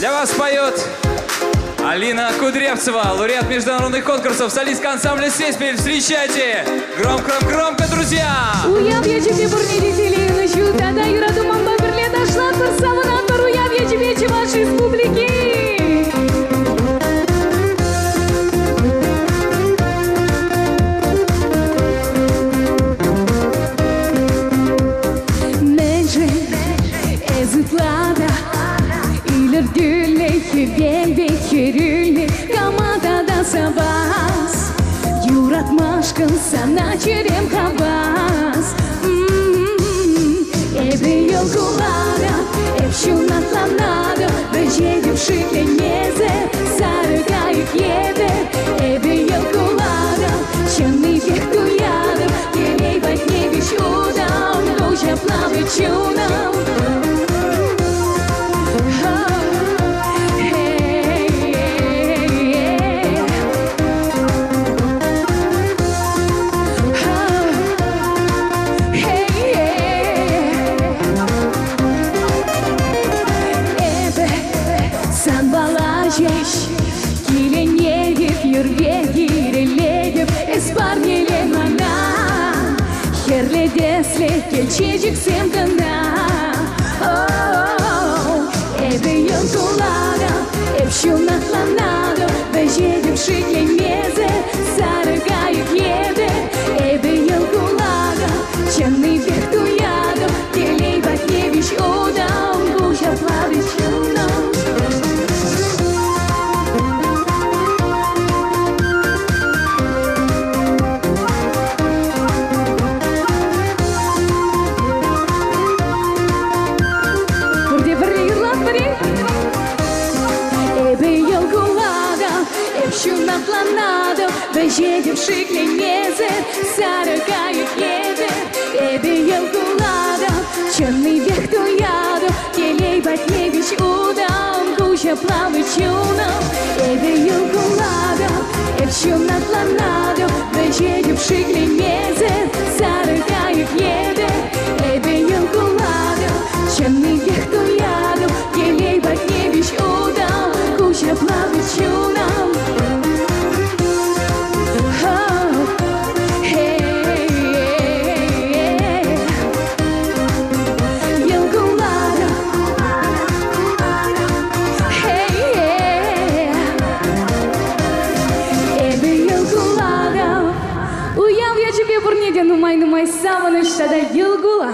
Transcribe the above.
Для вас поет Алина Кудрявцева, лауреат международных конкурсов, солистка ансамбля «Сеспель». Встречайте! Громко, друзья! Уяв я тебе, бурнедители, ночью тогда юраду мамба берле дошла, турсаву на тур, уяв я тебе, чеваш республики. Menje, ezütlada, ilergüle, ben bekirüle, kamada da sabas. Юратмашкан сана черем хабас. Эбе елгулара, эпшуна планада, бежедем шикленезе, сарыгает ебе. Эбе елгулара, чаны вехтуядам, елей возьми вещудам, луча плавает чунам. Киленегев, юрвегирелегев, эспарнеле мана, херледесле, кельчежик всем гана. Эбе йонтулада, эпшуна планада, бежедем шикленезе, сарыгают ебе. Эбе йонтулада, чаны вехтуядам, келей батневич удам, луча плавит чунам. Эпшуна планада, бежедем шикленезе, сарыгают ебе. Эбе елгулада, чаны вехтуядам, келей батневич удам, куча плавает чунам. Эбе елгулада, эпшуна планада, бежедем шикленезе, сарыгают ебе. Эбе елгулада, чаны вехтуядам, келей батневич удам, куча плавает чунам. Уяв я тебе, бурнедя, нумай, сама ночь тогда елгула.